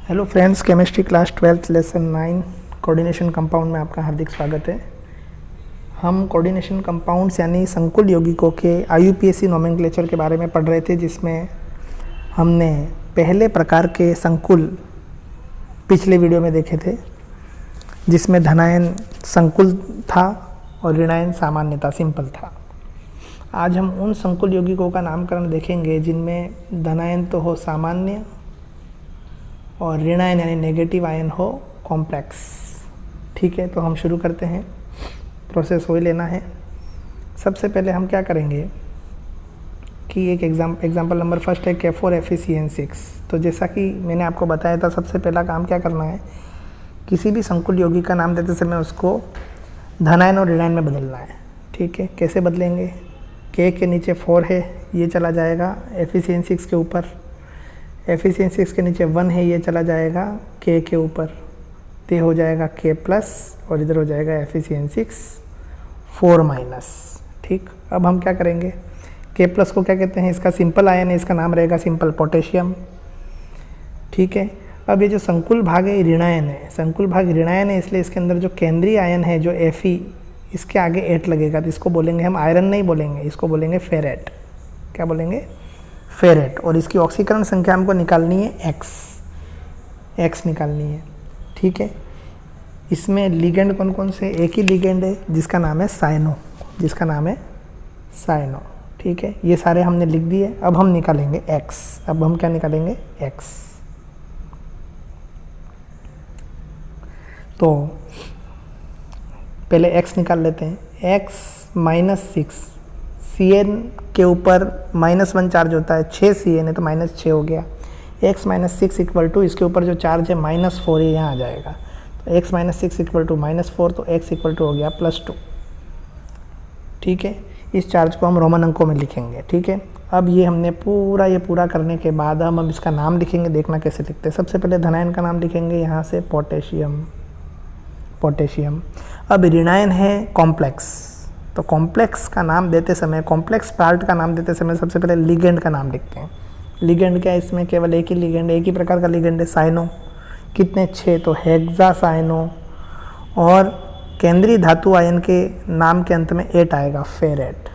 Hello friends, chemistry class 12 lesson 9 coordination compound में आपका हार्दिक स्वागत है। हम कोऑर्डिनेशन कंपाउंड्स यानी संकुल यौगिकों के आईयूपीएसी नोमेनक्लेचर के बारे में पढ़ रहे थे, जिसमें हमने पहले प्रकार के संकुल पिछले वीडियो में देखे थे, जिसमें धनायन संकुल था और ऋणायन सामान्य था, सिंपल था। आज हम उन संकुल यौगिकों का नामकरण देखेंगे जिनमें धनायन तो हो सामान्य और ऋणायन यानी नेगेटिव आयन हो कॉम्प्लेक्स। ठीक है, तो हम शुरू करते हैं। प्रोसेस हो ही लेना है। सबसे पहले हम क्या करेंगे कि एक एग्जाम्पल नंबर फर्स्ट है K4FeCN6। तो जैसा कि मैंने आपको बताया था, सबसे पहला काम क्या करना है, किसी भी संकुल यौगिक का नाम देते समय उसको धनायन और ऋणायन में बदलना है। ठीक है, कैसे बदलेंगे? K के नीचे 4 है, ये चला जाएगा FeCN6 के ऊपर। FeCN6 के नीचे 1 है, ये चला जाएगा K के ऊपर, तो हो जाएगा K प्लस और इधर हो जाएगा FeCN6 4 माइनस। ठीक, अब हम क्या करेंगे, K प्लस को क्या कहते हैं, इसका सिंपल आयन है, इसका नाम रहेगा सिंपल पोटेशियम। ठीक है, अब ये जो संकुल भाग है ऋणायन है, संकुल भाग ऋणायन है, इसलिए इसके अंदर जो केंद्रीय आयन है जो Fe, इसके आगे 8 लगेगा, तो इसको बोलेंगे हम आयरन नहीं बोलेंगे, इसको बोलेंगे फेरेट। क्या बोलेंगे? फेरेट। और इसकी ऑक्सीकरण संख्या हमको निकालनी है एक्स निकालनी है। ठीक है, इसमें लिगेंड कौन कौन से? एक ही लिगेंड है जिसका नाम है साइनो। ठीक है, ये सारे हमने लिख दिए। अब हम निकालेंगे एक्स। अब हम क्या निकालेंगे? एक्स। तो पहले एक्स निकाल लेते हैं। एक्स -6 Cn के ऊपर -1 चार्ज होता है, 6 Cn है तो -6 हो गया। x -6 इक्वल टू इसके ऊपर जो चार्ज है -4 ये यहाँ आ जाएगा, तो x -6 इक्वल टू -4, तो x इक्वल टू हो गया +2। ठीक है, इस चार्ज को हम रोमन अंकों में लिखेंगे। ठीक है, अब ये हमने पूरा करने के बाद हम अब इसका नाम लिखेंगे। देखना कैसे लिखते हैं। सबसे पहले धनायन का नाम लिखेंगे, यहाँ से पोटेशियम। अब ऋणायन है कॉम्प्लेक्स, तो कॉम्प्लेक्स का नाम देते समय, कॉम्प्लेक्स पार्ट का नाम देते समय सबसे पहले लिगेंड का नाम लिखते हैं। लिगेंड क्या है? इसमें केवल एक ही लिगेंड, एक ही प्रकार का लिगेंड है, साइनो। कितने? 6, तो हेक्सा साइनो। और केंद्रीय धातु आयन के नाम के अंत में 8 आएगा, फेरेट।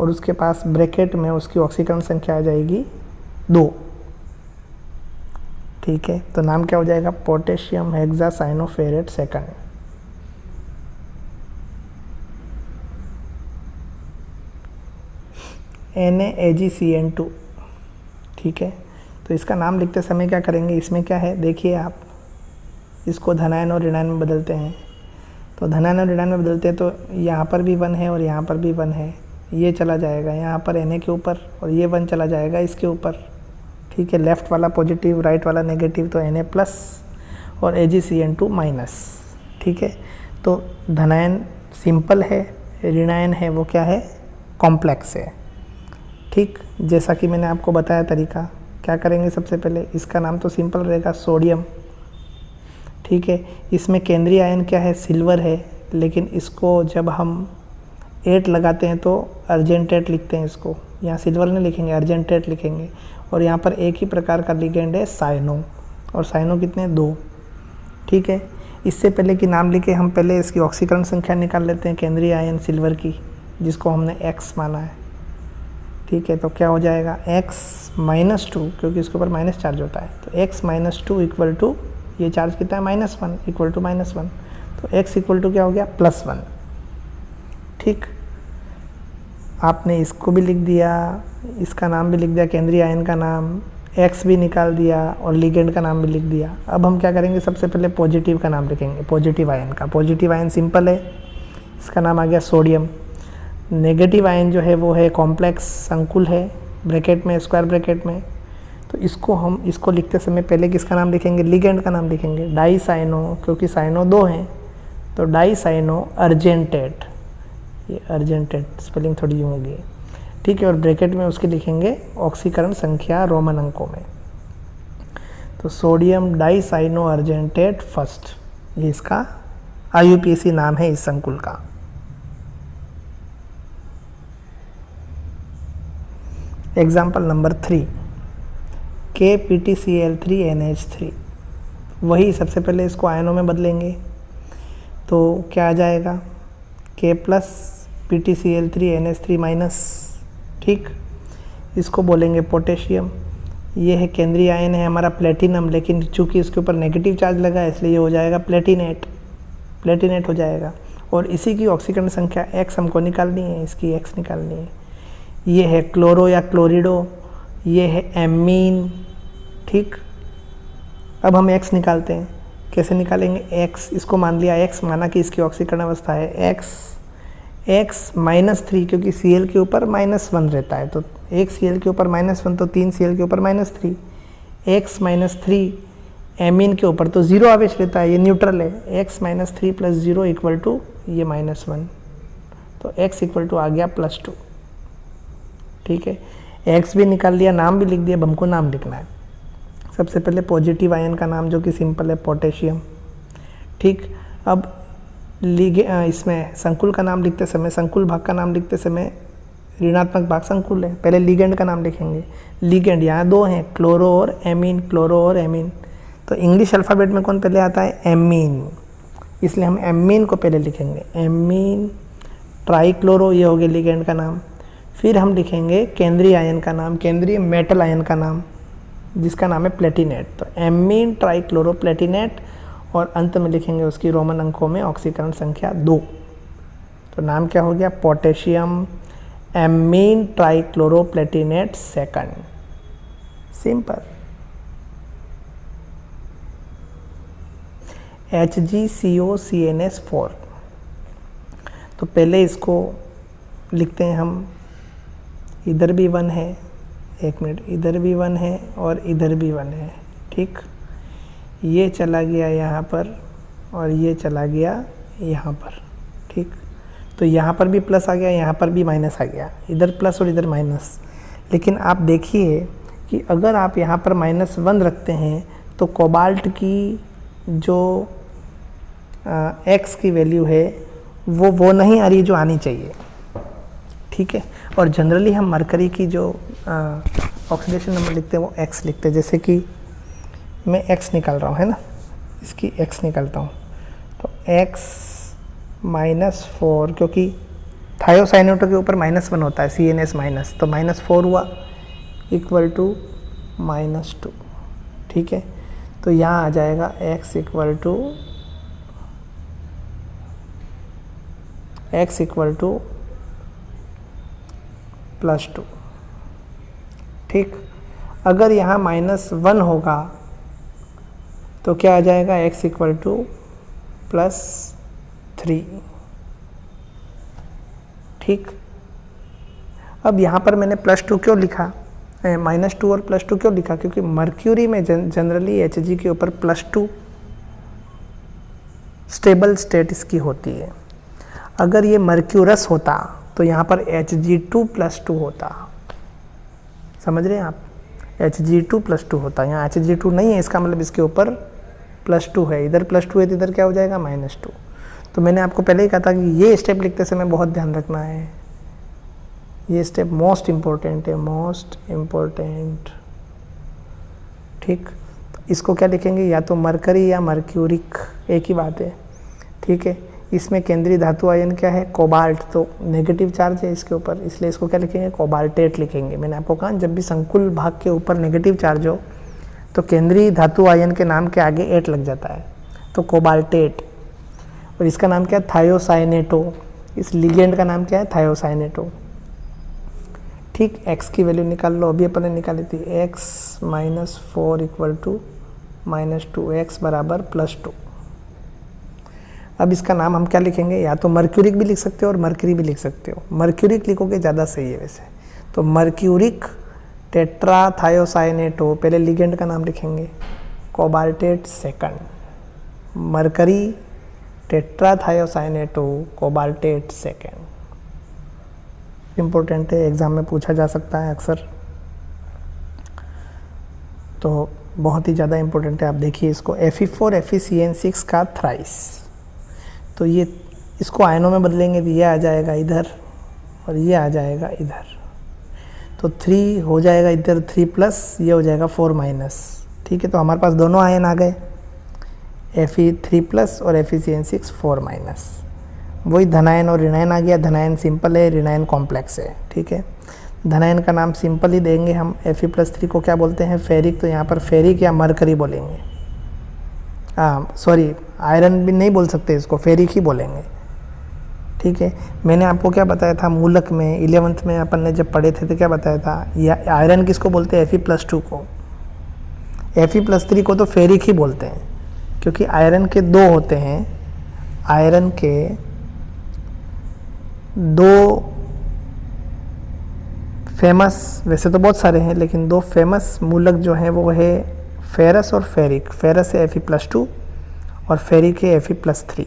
और उसके पास ब्रैकेट में उसकी ऑक्सीकरण संख्या आ जाएगी 2। ठीक है, तो नाम क्या हो जाएगा? Potassium hexacyanoferrate second. NaAgCN2। ठीक है, तो इसका नाम लिखते समय क्या करेंगे, इसमें क्या है देखिए आप, इसको धनायन और ऋणायन में बदलते हैं। तो धनायन और ऋणायन में बदलते हैं तो यहाँ पर भी 1 है और यहाँ पर भी 1 है, ये चला जाएगा यहाँ पर Na के ऊपर, और ये 1 चला जाएगा इसके ऊपर। ठीक है, लेफ्ट वाला पॉजिटिव, राइट वाला नेगेटिव, तो Na प्लस और AgCN2 माइनस। ठीक है, तो धनायन सिंपल है, ऋणायन है वो क्या है? कॉम्प्लेक्स है। ठीक, जैसा कि मैंने आपको बताया तरीका, क्या करेंगे सबसे पहले, इसका नाम तो सिंपल रहेगा सोडियम। ठीक है, इसमें केंद्रीय आयन क्या है? सिल्वर है, लेकिन इसको जब हम 8 लगाते हैं तो अर्जेंटेट लिखते हैं इसको, यहाँ सिल्वर नहीं लिखेंगे, अर्जेंटेट लिखेंगे। और यहाँ पर एक ही प्रकार का लिगेंड है साइनो, और साइनो कितने? 2। ठीक है, इससे पहले कि नाम लिखे हम पहले इसकी ऑक्सीकरण संख्या निकाल लेते हैं केंद्रीय आयन सिल्वर की, जिसको हमने x माना है। ठीक है, तो क्या हो जाएगा? x -2, क्योंकि इसके ऊपर माइनस चार्ज होता है, तो x -2 इक्वल टू, ये चार्ज कितना है? -1 इक्वल टू -1, तो x इक्वल टू क्या हो गया? +1। ठीक, आपने इसको भी लिख दिया, इसका नाम भी लिख दिया, केंद्रीय आयन का नाम, x भी निकाल दिया और लिगेंड का नाम भी लिख दिया। अब हम क्या करेंगे, सबसे पहले पॉजिटिव का नाम लिखेंगे, पॉजिटिव आयन का। पॉजिटिव आयन सिंपल है, इसका नाम आ गया सोडियम। नेगेटिव आयन जो है वो है कॉम्प्लेक्स, संकुल है, ब्रैकेट में, स्क्वायर ब्रैकेट में। तो इसको लिखते समय पहले किसका नाम लिखेंगे? लिगेंड का नाम लिखेंगे, डाइसाइनो, क्योंकि साइनो 2 हैं, तो डाइसाइनो अर्जेंटेट। ये अर्जेंटेट स्पेलिंग थोड़ी यूँ होगी। ठीक है, और ब्रैकेट में उसके लिखेंगे ऑक्सीकरण संख्या रोमन अंकों में, तो सोडियम डाइसाइनो अर्जेंटेट फर्स्ट, ये इसका आईयूपीएसी नाम है इस संकुल का। Example number 3, KPtCl3NH3। वही सबसे पहले इसको आयनों में बदलेंगे तो क्या आ जाएगा, K प्लस PtCl3NH3 माइनस। ठीक, इसको बोलेंगे पोटेशियम। ये है केंद्रीय आयन है हमारा प्लेटिनम, लेकिन चूंकि इसके ऊपर नेगेटिव चार्ज लगा है इसलिए ये हो जाएगा प्लेटिनेट हो जाएगा। और इसी की ऑक्सीकरण संख्या X हमको निकालनी है, इसकी X निकालनी है। ये है क्लोरो या क्लोरिडो, ये है एमीन। ठीक, अब हम X निकालते हैं। कैसे निकालेंगे, X इसको मान लिया X, माना कि इसकी ऑक्सीकरण अवस्था है X -3, क्योंकि Cl के ऊपर -1 रहता है, तो एक Cl के ऊपर -1 तो 3 Cl के ऊपर -3, X -3 एमीन के ऊपर तो 0 आवेश रहता है, ये न्यूट्रल है। X -3 + 0 इक्वल टू ये -1, तो X इक्वल टू आ गया +2। ठीक है, X भी निकाल लिया, नाम भी लिख दिया। अब हमको नाम लिखना है। सबसे पहले पॉजिटिव आयन का नाम जो कि सिंपल है, पोटेशियम। ठीक, अब इसमें संकुल का नाम लिखते समय, संकुल भाग का नाम लिखते समय ऋणात्मक भाग संकुल है, पहले लिगेंड का नाम लिखेंगे। लिगेंड यहाँ 2 हैं, क्लोरो और एमीन। तो इंग्लिश अल्फ़ाबेट में कौन पहले आता है, एमीन, इसलिए हम एमीन को पहले लिखेंगे। एमीन ट्राइक्लोरो, ये हो गया लिगेंड का नाम। फिर हम लिखेंगे केंद्रीय आयन का नाम, केंद्रीय मेटल आयन का नाम, जिसका नाम है प्लेटिनेट। तो एमीन ट्राइक्लोरो प्लेटिनेट, और अंत में लिखेंगे उसकी रोमन अंकों में ऑक्सीकरण संख्या 2। तो नाम क्या हो गया, potassium amine trichloro Palatinate second. Simple. HgCOCNS4। तो पहले इसको लिखते हैं हम, इधर भी 1 है, एक मिनट, इधर भी 1 है और इधर भी 1 है। ठीक, ये चला गया यहाँ पर और ये चला गया यहाँ पर। ठीक, तो यहाँ पर भी प्लस आ गया, यहाँ पर भी माइनस आ गया, इधर प्लस और इधर माइनस। लेकिन आप देखिए कि अगर आप यहाँ पर -1 रखते हैं तो कोबाल्ट की जो X की वैल्यू है वो नहीं आ रही जो आनी चाहिए। ठीक है, और जनरली हम मरकरी की जो ऑक्सीडेशन नंबर लिखते हैं वो X लिखते हैं। जैसे कि मैं X निकाल रहा हूँ, है ना, इसकी X निकालता हूँ, तो X -4, क्योंकि थायोसाइनेटो के ऊपर -1 होता है, CNS माइनस, तो -4 हुआ इक्वल टू -2। ठीक है, तो यहाँ आ जाएगा X इक्वल टू +2। ठीक, अगर यहाँ -1 होगा तो क्या आ जाएगा, X इक्वल टू +3। ठीक, अब यहाँ पर मैंने +2 क्यों लिखा, -2 और +2 क्यों लिखा, क्योंकि मर्क्यूरी में जनरली Hg के ऊपर +2 स्टेबल स्टेट इसकी होती है। अगर ये मर्क्यूरस होता तो यहाँ पर Hg2+2 होता। समझ रहे हैं आप, Hg2+2 होता, यहाँ Hg2 नहीं है, इसका मतलब इसके ऊपर +2 है, इधर +2 है तो इधर क्या हो जाएगा, -2। तो मैंने आपको पहले ही कहा था कि ये स्टेप लिखते समय बहुत ध्यान रखना है, ये स्टेप मोस्ट इम्पोर्टेंट है, मोस्ट इम्पोर्टेंट। ठीक, तो इसको क्या लिखेंगे, या तो मरकरी या मर्क्यूरिक, एक ही बात है। ठीक है, इसमें केंद्रीय धातु आयन क्या है, कोबाल्ट, तो नेगेटिव चार्ज है इसके ऊपर, इसलिए इसको क्या लिखेंगे, कोबाल्टेट लिखेंगे। मैंने आपको कहा जब भी संकुल भाग के ऊपर नेगेटिव चार्ज हो तो केंद्रीय धातु आयन के नाम के आगे एट लग जाता है, तो कोबाल्टेट। और इसका नाम क्या है, थायोसाइनेटो। इस लिगेंड का नाम क्या है, थायोसाइनेटो। ठीक, X की वैल्यू निकाल लो, अभी अपन ने निकाली थी, X -4 इक्वल टू -2, X बराबर +2। अब इसका नाम हम क्या लिखेंगे, या तो मर्क्यूरिक भी लिख सकते हो और मर्करी भी लिख सकते हो। मर्क्यूरिक लिखोगे ज़्यादा सही है वैसे, तो मर्क्यूरिक टेट्राथायोसाइनेटो, पहले लिगेंड का नाम लिखेंगे, cobaltate second. Mercury tetrathiocyanato, cobaltate second. Important है, एग्ज़ाम में पूछा जा सकता है अक्सर, तो बहुत ही ज़्यादा इम्पोर्टेंट है। आप देखिए इसको, Fe4 FeCN6 का थ्राइस, तो ये इसको आयनों में बदलेंगे तो ये आ जाएगा इधर और ये आ जाएगा इधर, तो 3 हो जाएगा इधर, 3+, ये हो जाएगा 4-। ठीक है, तो हमारे पास दोनों आयन आ गए। Fe3+ और FeCN6 4-। वही धनायन और ऋणायन आ गया। धनायन सिंपल है, ऋणायन कॉम्प्लेक्स है। ठीक है, धनायन का नाम सिंपल ही देंगे हम। Fe+3 को क्या बोलते हैं? फेरिक। तो यहाँ पर फेरिक या मरकरी बोलेंगे। हाँ सॉरी, आयरन भी नहीं बोल सकते इसको, फेरिक ही बोलेंगे। ठीक है, मैंने आपको क्या बताया था मूलक में 11th में अपन ने जब पढ़े थे तो क्या बताया था? या आयरन किसको बोलते हैं? Fe+2 को। Fe+3 को तो फेरिक ही बोलते हैं, क्योंकि आयरन के दो होते हैं। आयरन के दो फेमस, वैसे तो बहुत सारे हैं, लेकिन दो फेमस मूलक जो हैं वो है फेरस और फेरिक। फेरस है Fe+2 और फेरिक है Fe+3।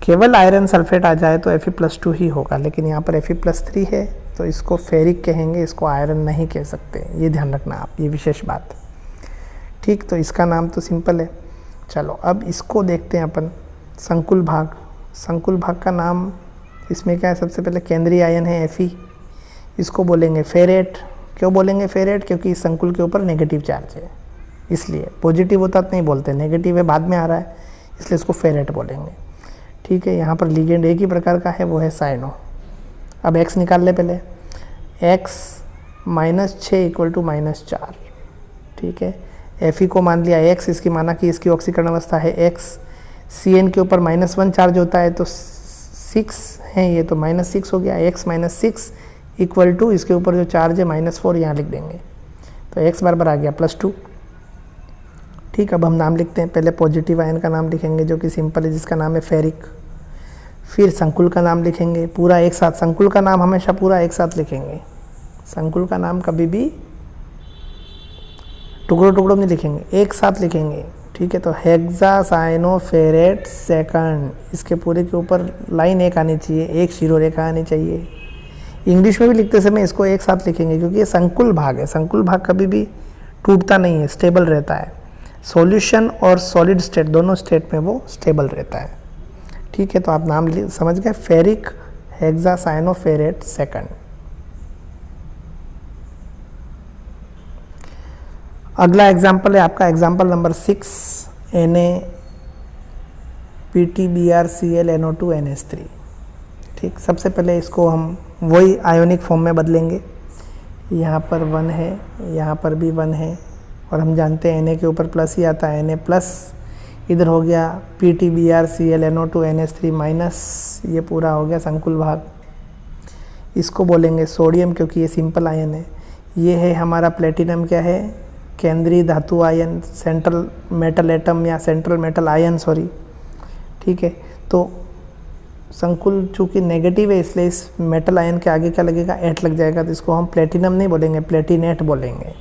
केवल आयरन सल्फेट आ जाए तो Fe+2 ही होगा, लेकिन यहाँ पर Fe+3 है तो इसको फेरिक कहेंगे, इसको आयरन नहीं कह सकते। ये ध्यान रखना आप, ये विशेष बात। ठीक, तो इसका नाम तो सिंपल है। चलो अब इसको देखते हैं अपन, संकुल भाग। संकुल भाग का नाम इसमें क्या है? सबसे पहले केंद्रीय आयन है Fe, इसको बोलेंगे फेरेट। क्यों बोलेंगे फेरेट? क्योंकि इस संकुल के ऊपर नेगेटिव चार्ज है, इसलिए। पॉजिटिव होता तो नहीं बोलते, नेगेटिव है बाद में आ रहा है, इसलिए इसको फेरेट बोलेंगे। ठीक है, यहाँ पर लिगेंड एक ही प्रकार का है, वो है साइनो। अब x निकाल ले पहले। x -6 = -4। ठीक है, Fe को मान लिया x, इसकी माना कि इसकी ऑक्सीकरण अवस्था है x। Cn के ऊपर -1 चार्ज होता है तो 6 है ये, तो -6 हो गया। x -6 = इसके ऊपर जो चार्ज है -4 यहाँ लिख देंगे, तो x बराबर आ गया +2। ठीक, अब हम नाम लिखते हैं। पहले पॉजिटिव आयन का नाम लिखेंगे जो कि सिंपल है, जिसका नाम है फेरिक। फिर संकुल का नाम लिखेंगे पूरा एक साथ। संकुल का नाम हमेशा पूरा एक साथ लिखेंगे। संकुल का नाम कभी भी टुकड़ों टुकड़ों में लिखेंगे, एक साथ लिखेंगे। ठीक है, तो हेक्सासाइनोफेरेट सेकंड, इसके पूरे के ऊपर लाइन एक आनी चाहिए, एक शिरोरेखा आनी चाहिए। इंग्लिश में भी लिखते समय इसको एक साथ लिखेंगे, क्योंकि ये संकुल भाग है। संकुल भाग कभी भी टूटता नहीं है, स्टेबल रहता है। सॉल्यूशन और सॉलिड स्टेट दोनों स्टेट में वो स्टेबल रहता है। ठीक है, तो आप नाम समझ गए, फेरिक हेक्सासाइनोफेरेट सेकंड। अगला एग्जाम्पल है आपका एग्जाम्पल नंबर 6, NaPtBrClNO2NH3। ठीक, सबसे पहले इसको हम वही आयोनिक फॉर्म में बदलेंगे। यहाँ पर 1 है, यहाँ पर भी 1 है, और हम जानते हैं Na के ऊपर प्लस ही आता है, Na+। इधर हो गया PtBrClNO2NH3 माइनस, ये पूरा हो गया संकुल भाग। इसको बोलेंगे सोडियम, क्योंकि ये सिंपल आयन है। ये है हमारा प्लेटिनम, क्या है? केंद्रीय धातु आयन, सेंट्रल मेटल एटम या सेंट्रल मेटल आयन, सॉरी। ठीक है, तो संकुल चूँकि नेगेटिव है, इसलिए इस मेटल आयन के आगे क्या लगेगा? एट लग जाएगा, तो इसको हम प्लेटिनम नहीं बोलेंगे, प्लेटिनेट बोलेंगे।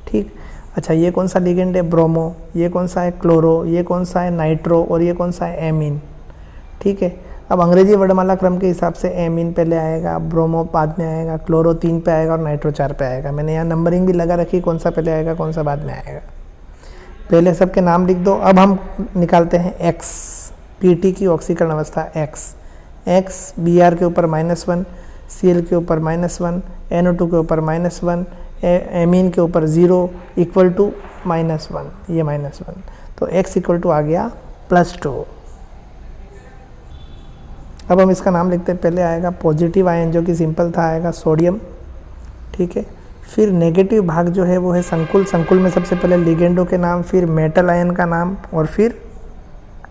ठीक, अच्छा, ये कौन सा लिगेंड है? ब्रोमो। ये कौन सा है? क्लोरो। ये कौन सा है? नाइट्रो। और ये कौन सा है? एमीन। ठीक है, अब अंग्रेजी वर्णमाला क्रम के हिसाब से एमीन पहले आएगा, ब्रोमो बाद में आएगा, क्लोरो 3 पे आएगा और नाइट्रो 4 पे आएगा। मैंने यहाँ नंबरिंग भी लगा रखी, कौन सा पहले आएगा कौन सा बाद में आएगा। पहले सबके नाम लिख दो। अब हम निकालते हैं x, Pt की ऑक्सीकरण अवस्था x। Br के ऊपर -1, Cl के ऊपर -1, NO2 के ऊपर -1, एमीन के ऊपर 0 = -1, ये -1, तो x = आ गया +2। अब हम इसका नाम लिखते हैं। पहले आएगा पॉजिटिव आयन जो कि सिंपल था, आएगा सोडियम। ठीक है, फिर नेगेटिव भाग जो है वो है संकुल। संकुल में सबसे पहले लिगेंडो के नाम, फिर मेटल आयन का नाम, और फिर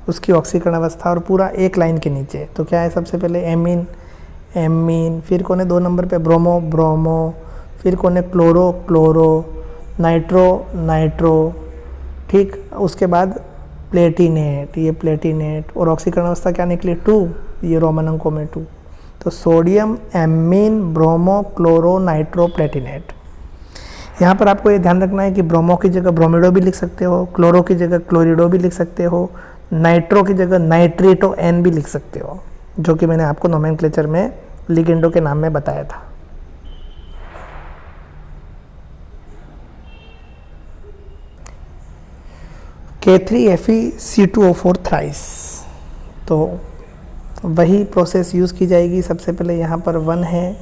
उसकी ऑक्सीकरण अवस्था, और पूरा एक लाइन के नीचे। तो क्या है? सबसे पहले एमीन, फिर कौन है 2 नंबर पे? ब्रोमो, फिर कौन है? Chloro, nitro. ठीक, उसके बाद प्लेटिनेट, ये प्लेटिनेट, और ऑक्सीकरण अवस्था क्या निकली? 2, ये रोमन अंकों में 2। तो sodium, amine, bromo, chloro, nitro, Palatinate. यहाँ पर आपको ये ध्यान रखना है कि ब्रोमो की जगह ब्रोमिडो भी लिख सकते हो, क्लोरो की जगह क्लोरिडो भी लिख सकते हो, नाइट्रो की जगह नाइट्रेटो एन भी लिख सकते हो, जो कि मैंने आपको नोमेनक्लेचर में लिगेंडो के नाम में बताया था। K3FeC2O4 थ्राइस, तो वही प्रोसेस यूज़ की जाएगी। सबसे पहले यहाँ पर 1 है,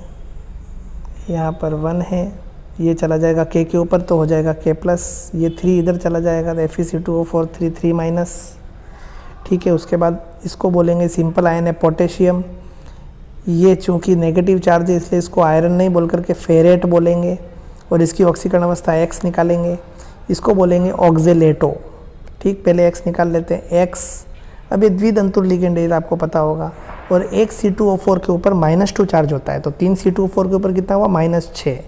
यहाँ पर 1 है, ये चला जाएगा K के ऊपर तो हो जाएगा K प्लस, ये 3 इधर चला जाएगा तो FeC2O4 3 माइनस। ठीक है, उसके बाद इसको बोलेंगे सिंपल आयन है पोटेशियम। ये चूँकि नेगेटिव चार्ज है इसलिए इसको आयरन नहीं बोल करके फेरेट बोलेंगे, और इसकी ऑक्सीकरण अवस्था X निकालेंगे, इसको बोलेंगे ऑक्जेलेटो। ठीक, पहले X निकाल लेते हैं। X अब ये द्वितंतुर लिगेंड है, आपको पता होगा, और एक C2O4 के ऊपर -2 चार्ज होता है, तो 3 C2O4 के ऊपर कितना हुआ -6,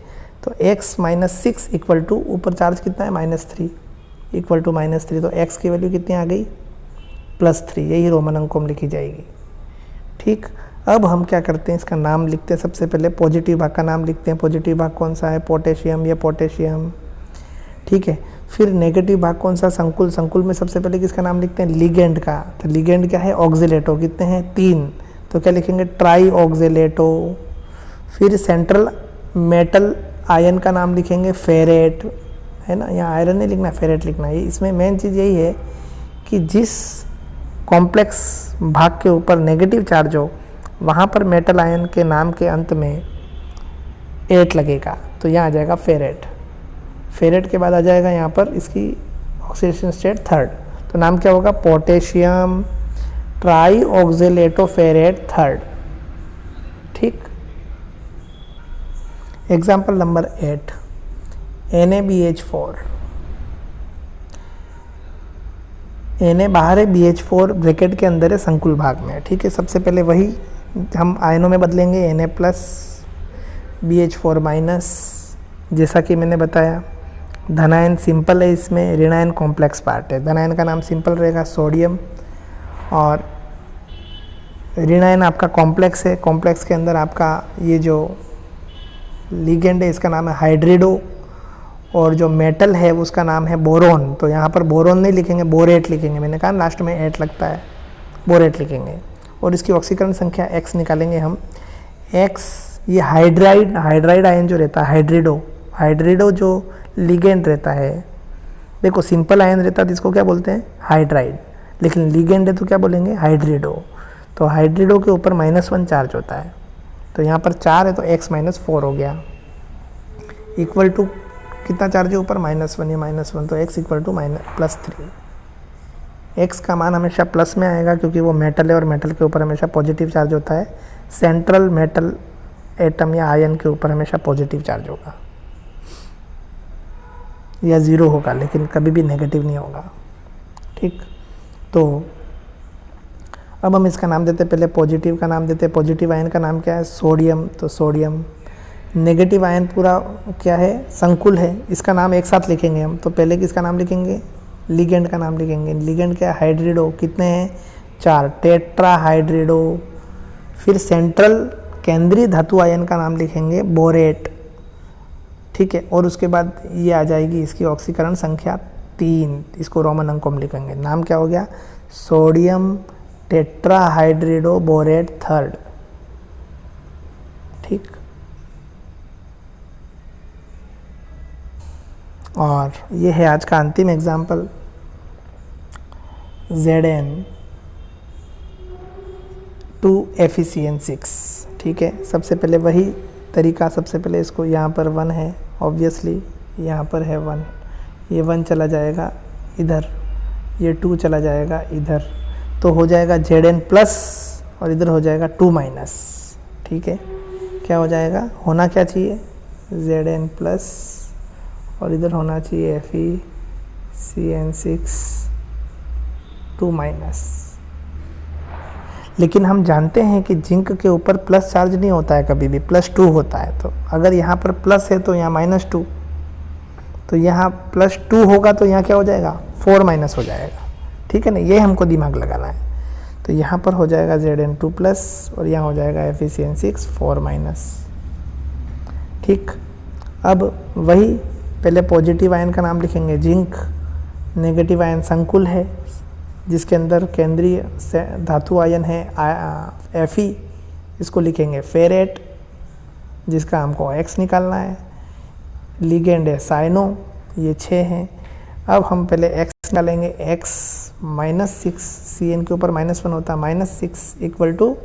तो X -6 इक्वल टू ऊपर चार्ज कितना है -3 इक्वल टू -3, तो X की वैल्यू कितनी आ गई +3, यही रोमन अंकों में लिखी जाएगी। ठीक, अब हम क्या करते हैं, इसका नाम लिखते हैं। सबसे पहले पॉजिटिव भाग का नाम लिखते हैं। पॉजिटिव भाग कौन सा है, पोटेशियम, ये पोटेशियम। ठीक है, फिर नेगेटिव भाग कौन सा, संकुल। संकुल में सबसे पहले किसका नाम लिखते हैं, लिगेंड का। तो लिगेंड क्या है, ऑक्जेलेटो। कितने हैं, 3, तो क्या लिखेंगे, ट्राई ऑक्जेलेटो। फिर सेंट्रल मेटल आयन का नाम लिखेंगे फेरेट, है ना, यहाँ आयरन नहीं लिखना, फेरेट लिखना है। इसमें मेन चीज़ यही है कि जिस कॉम्प्लेक्स भाग के ऊपर नेगेटिव चार्ज हो वहाँ पर मेटल आयन के नाम के अंत में 8 लगेगा, तो यहाँ आ जाएगा फेरेट। फेरेट के बाद आ जाएगा यहाँ पर इसकी ऑक्सीडेशन स्टेट 3rd, तो नाम क्या होगा, potassium try oxalato ferret 3rd। ठीक, एग्जाम्पल नंबर 8, NaBH4। Na बाहर है, BH4 ब्रैकेट के अंदर है, संकुल भाग में है। ठीक है, सबसे पहले वही हम आयनों में बदलेंगे, Na प्लस BH4 माइनस। जैसा कि मैंने बताया धनायन सिंपल है, इसमें ऋणायन कॉम्प्लेक्स पार्ट है। धनायन का नाम सिंपल रहेगा सोडियम, और ऋणायन आपका कॉम्प्लेक्स है। कॉम्प्लेक्स के अंदर आपका ये जो लिगेंड है इसका नाम है हाइड्रिडो, और जो मेटल है उसका नाम है बोरोन। तो यहाँ पर बोरोन नहीं लिखेंगे, बोरेट लिखेंगे। मैंने कहा लास्ट में 8 लगता है, बोरेट लिखेंगे। और इसकी ऑक्सीकरण संख्या X निकालेंगे हम। X ये हाइड्राइड आयन जो रहता है, हाइड्रिडो जो लिगेंड रहता है, देखो सिंपल आयन रहता है तो इसको क्या बोलते हैं, हाइड्राइड, लेकिन लिगेंड है तो क्या बोलेंगे, हाइड्रिडो। तो हाइड्रिडो के ऊपर -1 चार्ज होता है, तो यहाँ पर 4 है तो X -4 हो गया, इक्वल टू कितना चार्ज है ऊपर, -1, ये -1, तो X इक्वल टू +3। X का मान हमेशा प्लस में आएगा क्योंकि वो मेटल है, और मेटल के ऊपर हमेशा पॉजिटिव चार्ज होता है। सेंट्रल मेटल एटम या आयन के ऊपर हमेशा पॉजिटिव चार्ज होगा या 0 होगा, लेकिन कभी भी नेगेटिव नहीं होगा। ठीक, तो अब हम इसका नाम देते हैं, पहले पॉजिटिव का नाम देते हैं। पॉजिटिव आयन का नाम क्या है, सोडियम, तो सोडियम। नेगेटिव आयन पूरा क्या है, संकुल है, इसका नाम एक साथ लिखेंगे हम। तो पहले किसका नाम लिखेंगे, लिगेंड का नाम लिखेंगे। लिगेंड क्या है, हाइड्रिडो। कितने हैं, 4, टेट्रा हाइड्रिडो। फिर सेंट्रल केंद्रीय धातु आयन का नाम लिखेंगे बोरेट। ठीक है, और उसके बाद ये आ जाएगी इसकी ऑक्सीकरण संख्या 3, इसको रोमन अंकों में लिखेंगे। नाम क्या हो गया, सोडियम टेट्रा हाइड्रिडो बोरेट 3rd। ठीक, और ये है आज का अंतिम एग्जाम्पल, Zn2FeCN6। ठीक है, सबसे पहले वही तरीका, सबसे पहले इसको, यहाँ पर 1 है ऑब्वियसली, यहाँ पर है 1, ये 1 चला जाएगा इधर, ये 2 चला जाएगा इधर, तो हो जाएगा Zn प्लस, और इधर हो जाएगा 2 माइनस। ठीक है, क्या हो जाएगा, होना क्या चाहिए, Zn प्लस, और इधर होना चाहिए FeCN6 2 माइनस। लेकिन हम जानते हैं कि जिंक के ऊपर प्लस चार्ज नहीं होता है कभी भी, +2 होता है। तो अगर यहाँ पर प्लस है तो यहाँ -2, तो यहाँ +2 होगा तो यहाँ क्या हो जाएगा, 4 माइनस हो जाएगा। ठीक है ना, ये हमको दिमाग लगाना है। तो यहाँ पर हो जाएगा Zn2 प्लस, और यहाँ हो जाएगा FeCN6 4 माइनस। ठीक, अब वही पहले पॉजिटिव आयन का नाम लिखेंगे जिंक। नेगेटिव आयन संकुल है जिसके अंदर केंद्रीय धातु आयन है Fe, इसको लिखेंगे फेरेट, जिसका हमको X निकालना है। लिगेंड है साइनो, ये 6 हैं। अब हम पहले X निकालेंगे, X -6, Cn के ऊपर -1 होता है, -6 इक्वल टू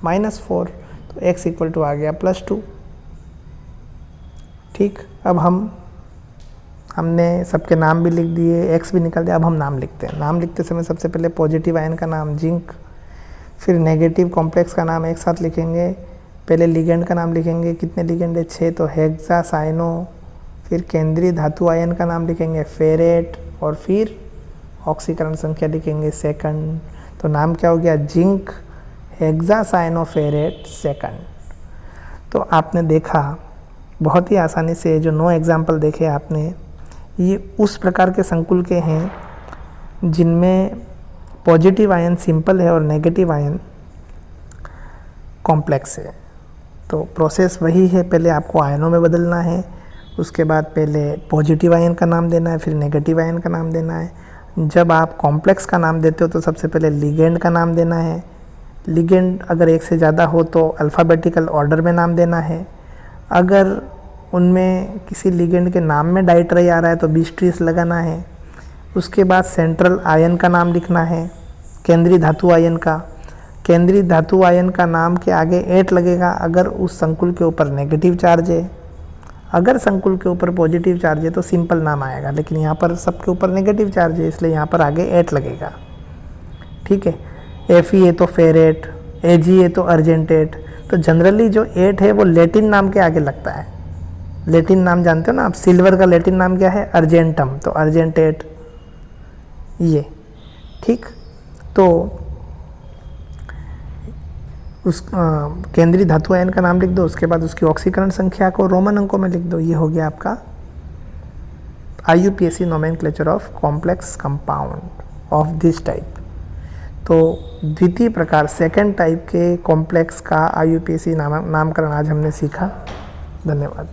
-4, तो X इक्वल टू आ गया +2। ठीक, अब हमने सबके नाम भी लिख दिए, एक्स भी निकाल दिया। अब हम नाम लिखते हैं। नाम लिखते समय सबसे पहले पॉजिटिव आयन का नाम जिंक, फिर नेगेटिव कॉम्प्लेक्स का नाम एक साथ लिखेंगे। पहले लिगेंड का नाम लिखेंगे, कितने लिगेंड है 6, तो हेक्सासाइनो। फिर केंद्रीय धातु आयन का नाम लिखेंगे फेरेट, और फिर ऑक्सीकरण संख्या लिखेंगे सेकंड। तो नाम क्या हो गया, जिंक हेक्सासाइनोफेरेट सेकंड। तो आपने देखा बहुत ही आसानी से, जो 9 एग्जाम्पल देखे आपने, ये उस प्रकार के संकुल के हैं जिनमें पॉजिटिव आयन सिंपल है और नेगेटिव आयन कॉम्प्लेक्स है। तो प्रोसेस वही है, पहले आपको आयनों में बदलना है, उसके बाद पहले पॉजिटिव आयन का नाम देना है, फिर नेगेटिव आयन का नाम देना है। जब आप कॉम्प्लेक्स का नाम देते हो तो सबसे पहले लिगेंड का नाम देना है। लिगेंड अगर एक से ज़्यादा हो तो अल्फ़ाबेटिकल ऑर्डर में नाम देना है। अगर उनमें किसी लिगेंड के नाम में डाइट्राई आ रहा है तो बीस्ट्रीस लगाना है। उसके बाद सेंट्रल आयन का नाम लिखना है, केंद्रीय धातु आयन का। केंद्रीय धातु आयन का नाम के आगे 8 लगेगा अगर उस संकुल के ऊपर नेगेटिव चार्ज है। अगर संकुल के ऊपर पॉजिटिव चार्ज है तो सिंपल नाम आएगा, लेकिन यहाँ पर सबके ऊपर नेगेटिव चार्ज है इसलिए यहाँ पर आगे 8 लगेगा। ठीक है, Fe है तो फेरेट, Ag है तो अर्जेंटेट। तो जनरली जो 8 है वो लेटिन नाम के आगे लगता है। लेटिन नाम जानते हो ना आप, सिल्वर का लेटिन नाम क्या है, अर्जेंटम, तो अर्जेंटेट ये। ठीक, तो उस केंद्रीय धातु आयन का नाम लिख दो, उसके बाद उसकी ऑक्सीकरण संख्या को रोमन अंकों में लिख दो। ये हो गया आपका IUPAC nomenclature of complex compound of this type. तो द्वितीय प्रकार सेकंड टाइप के कॉम्प्लेक्स का IUPAC नामकरण आज हमने सीखा। धन्यवाद।